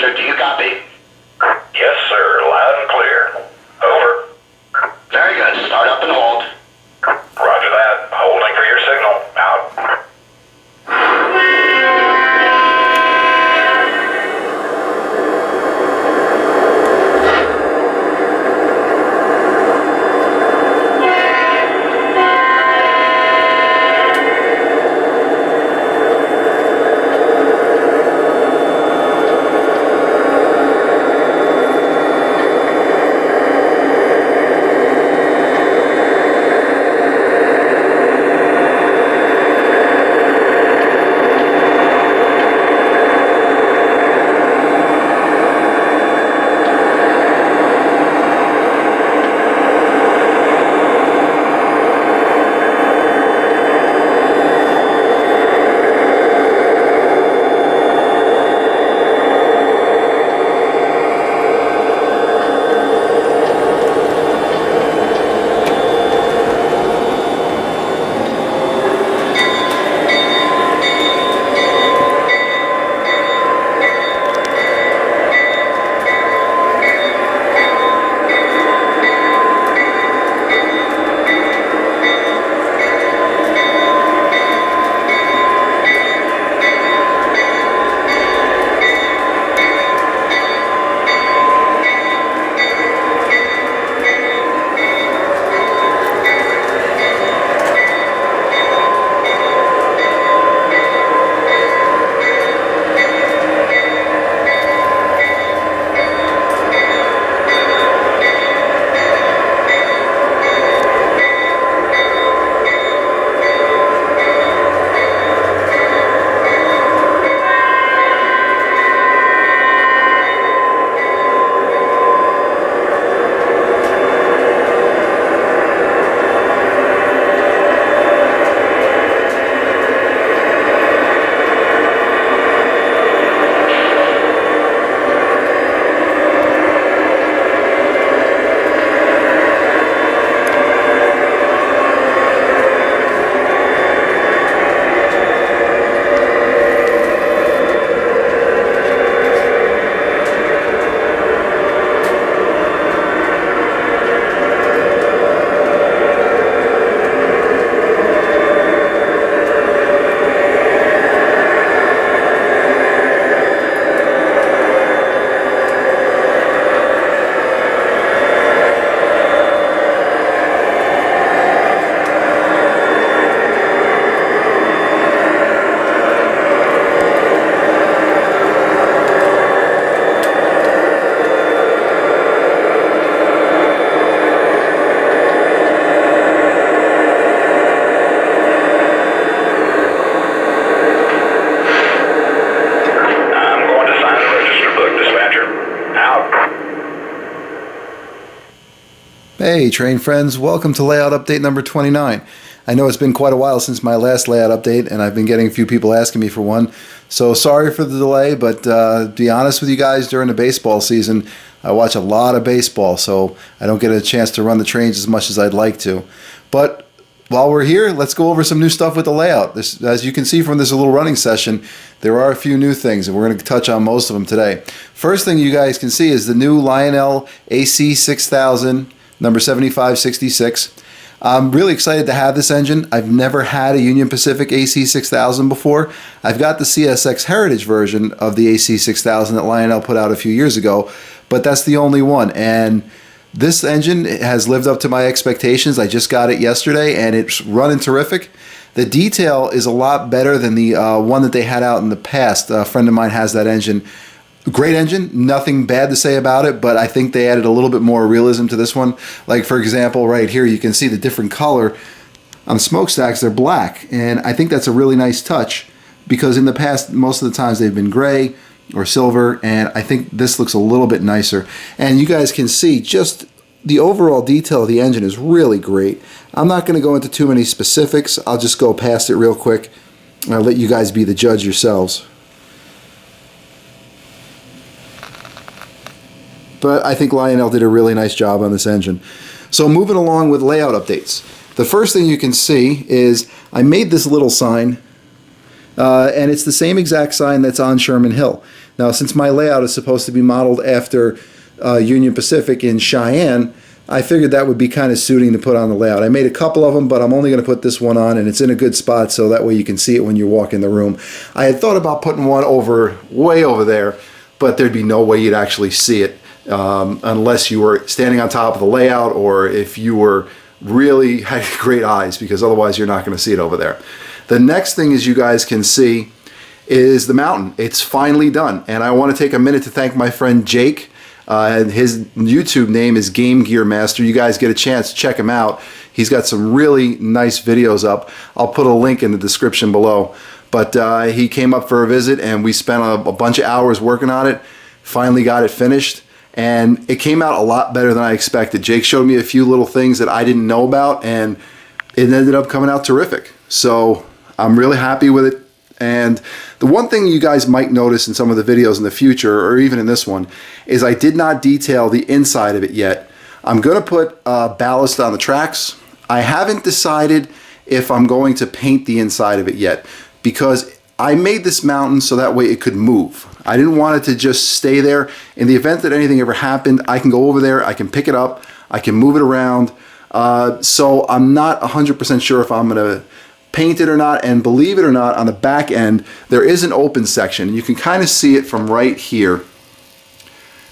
sir. Do you copy? Yes, sir. Loud and clear. Over. Very good. Start up and hold. Roger that. Holding for your signal. Out. Hey train friends, welcome to layout update number 29. I know it's been quite a while since my last layout update and I've been getting a few people asking me for one, so sorry for the delay, but to be honest with you guys, during the baseball season I watch a lot of baseball, so I don't get a chance to run the trains as much as I'd like to. But while we're here, let's go over some new stuff with the layout. As you can see from this little running session, there are a few new things and we're going to touch on most of them today. First thing you guys can see is the new Lionel AC6000 number 7566. I'm really excited to have this engine. I've never had a Union Pacific AC6000 before. I've got the CSX Heritage version of the AC6000 that Lionel put out a few years ago, but that's the only one. And this engine has lived up to my expectations. I just got it yesterday and it's running terrific. The detail is a lot better than the one that they had out in the past. A friend of mine has that engine. Great engine, nothing bad to say about it, but I think they added a little bit more realism to this one. Like for example, right here you can see the different color on smokestacks. They're black, and I think that's a really nice touch because in the past most of the times they've been gray or silver, and I think this looks a little bit nicer. And you guys can see just the overall detail of the engine is really great. I'm not going to go into too many specifics. I'll just go past it real quick and I'll let you guys be the judge yourselves. But I think Lionel did a really nice job on this engine. So moving along with layout updates. The first thing you can see is I made this little sign And it's the same exact sign that's on Sherman Hill. Now, since my layout is supposed to be modeled after Union Pacific in Cheyenne, I figured that would be kind of suiting to put on the layout. I made a couple of them, but I'm only going to put this one on, and it's in a good spot so that way you can see it when you walk in the room. I had thought about putting one way over there, but there'd be no way you'd actually see it unless you were standing on top of the layout, or if you were really had great eyes, because otherwise you're not going to see it over there. The next thing, as you guys can see, is the mountain. It's finally done, and I want to take a minute to thank my friend Jake. His YouTube name is Game Gear Master. You guys get a chance, check him out. He's got some really nice videos up. I'll put a link in the description below. But he came up for a visit, and we spent a bunch of hours working on it. Finally got it finished, and it came out a lot better than I expected. Jake showed me a few little things that I didn't know about, and it ended up coming out terrific. So I'm really happy with it. And the one thing you guys might notice in some of the videos in the future, or even in this one, is I did not detail the inside of it yet. I'm going to put ballast on the tracks. I haven't decided if I'm going to paint the inside of it yet, because I made this mountain so that way it could move. I didn't want it to just stay there. In the event that anything ever happened, I can go over there, I can pick it up, I can move it around. So I'm not 100% sure if I'm going to paint it or not. And believe it or not, on the back end there is an open section. You can kind of see it from right here,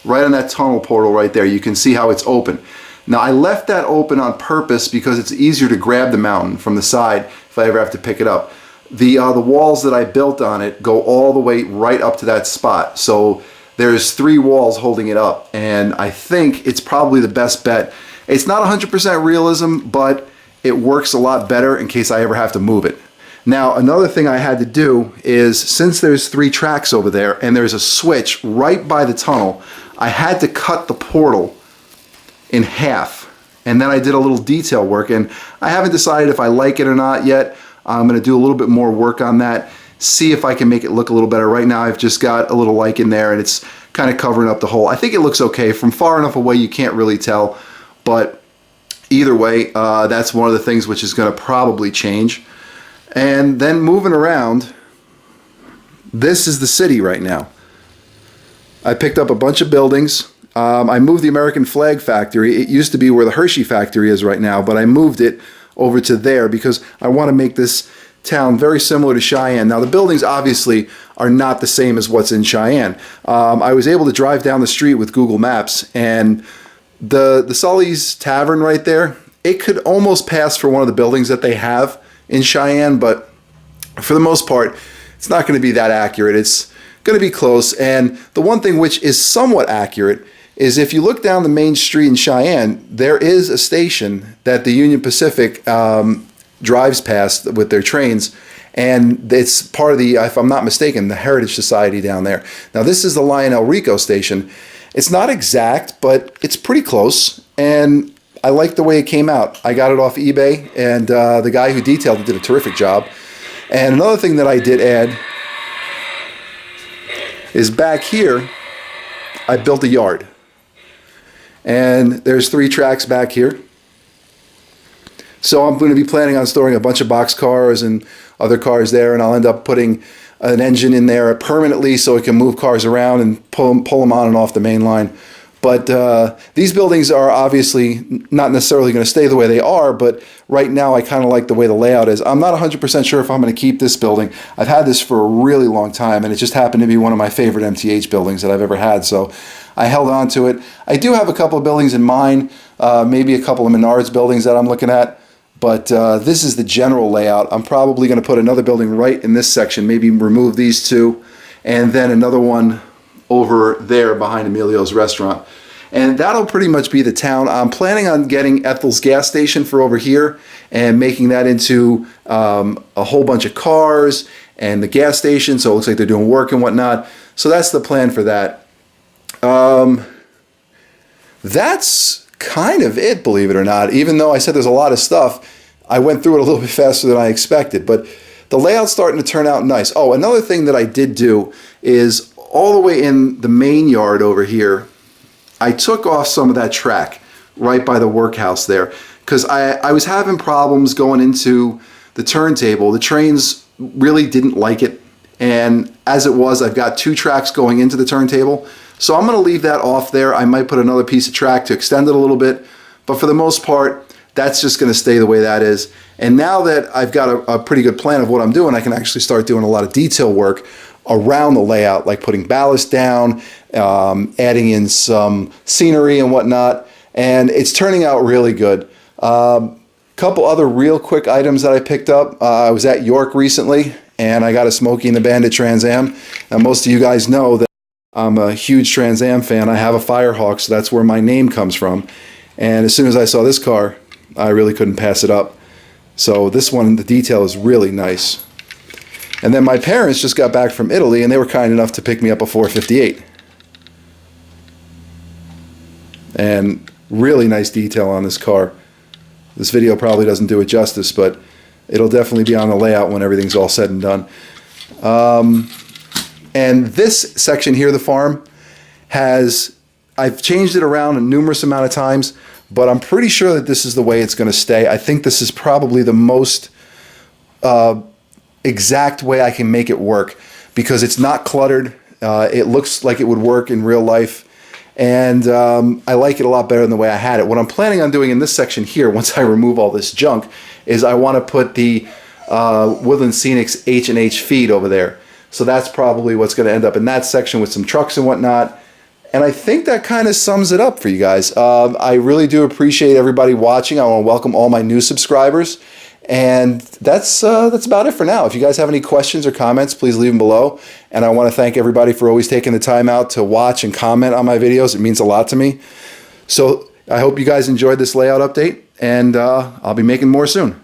right on that tunnel portal right there. You can see how it's open. Now, I left that open on purpose because it's easier to grab the mountain from the side if I ever have to pick it up. The walls that I built on it go all the way right up to that spot, so there's 3 walls holding it up, and I think it's probably the best bet. It's not 100% realism, but it works a lot better in case I ever have to move it. Now, another thing I had to do is, since there's 3 tracks over there and there's a switch right by the tunnel, I had to cut the portal in half. And then I did a little detail work, and I haven't decided if I like it or not yet. I'm going to do a little bit more work on that, see if I can make it look a little better. Right now I've just got a little lichen there, and it's kind of covering up the hole. I think it looks okay. From far enough away you can't really tell, but either way, that's one of the things which is going to probably change. And then moving around, this is the city right now. I picked up a bunch of buildings. I moved the American Flag Factory. It used to be where the Hershey factory is right now, but I moved it over to there because I want to make this town very similar to Cheyenne. Now, the buildings obviously are not the same as what's in Cheyenne. I was able to drive down the street with Google Maps, and the Sully's Tavern right there, it could almost pass for one of the buildings that they have in Cheyenne, but for the most part, it's not going to be that accurate. It's going to be close. And the one thing which is somewhat accurate is if you look down the main street in Cheyenne, there is a station that the Union Pacific drives past with their trains, and it's part of the, if I'm not mistaken, the Heritage Society down there. Now, this is the Lionel Rico station. It's not exact, but it's pretty close, and I like the way it came out. I got it off eBay, and the guy who detailed it did a terrific job. And another thing that I did add is back here, I built a yard. And there's 3 tracks back here. So I'm going to be planning on storing a bunch of box cars and other cars there, and I'll end up putting an engine in there permanently so it can move cars around and pull them on and off the main line. But these buildings are obviously not necessarily going to stay the way they are, but right now I kind of like the way the layout is. I'm not 100% sure if I'm going to keep this building. I've had this for a really long time, and it just happened to be one of my favorite MTH buildings that I've ever had, so I held on to it. I do have a couple of buildings in mind, maybe a couple of Menards buildings that I'm looking at, but this is the general layout. I'm probably going to put another building right in this section, maybe remove these 2, and then another one over there behind Emilio's restaurant. And that'll pretty much be the town. I'm planning on getting Ethel's gas station for over here and making that into a whole bunch of cars and the gas station, so it looks like they're doing work and whatnot. So that's the plan for that. That's kind of it, believe it or not. Even though I said there's a lot of stuff, I went through it a little bit faster than I expected, but the layout's starting to turn out nice. Oh, another thing that I did do is all the way in the main yard over here, I took off some of that track right by the workhouse there because I was having problems going into the turntable. The trains really didn't like it. and as it was, I've got 2 tracks going into the turntable. So I'm going to leave that off there. I might put another piece of track to extend it a little bit, but for the most part, that's just going to stay the way that is. And now that I've got a pretty good plan of what I'm doing, I can actually start doing a lot of detail work around the layout, like putting ballast down, adding in some scenery and whatnot, and it's turning out really good. Couple other real quick items that I picked up. I was at York recently, and I got a Smokey and the Bandit Trans Am. Now, most of you guys know that I'm a huge Trans Am fan. I have a Firehawk, so that's where my name comes from. And as soon as I saw this car, I really couldn't pass it up. So this one, the detail is really nice. And then my parents just got back from Italy, and they were kind enough to pick me up a 458. And really nice detail on this car. This video probably doesn't do it justice, but it'll definitely be on the layout when everything's all said and done. And this section here, the farm, I've changed it around a numerous amount of times, but I'm pretty sure that this is the way it's going to stay. I think this is probably the most exact way I can make it work, because it's not cluttered. It looks like it would work in real life, and I like it a lot better than the way I had it. What I'm planning on doing in this section here, once I remove all this junk, is I want to put the Woodland Scenics H&H feed over there. So that's probably what's going to end up in that section with some trucks and whatnot. And I think that kind of sums it up for you guys. I really do appreciate everybody watching. I want to welcome all my new subscribers. And that's about it for now. If you guys have any questions or comments, please leave them below. And I want to thank everybody for always taking the time out to watch and comment on my videos. It means a lot to me. So I hope you guys enjoyed this layout update, and I'll be making more soon.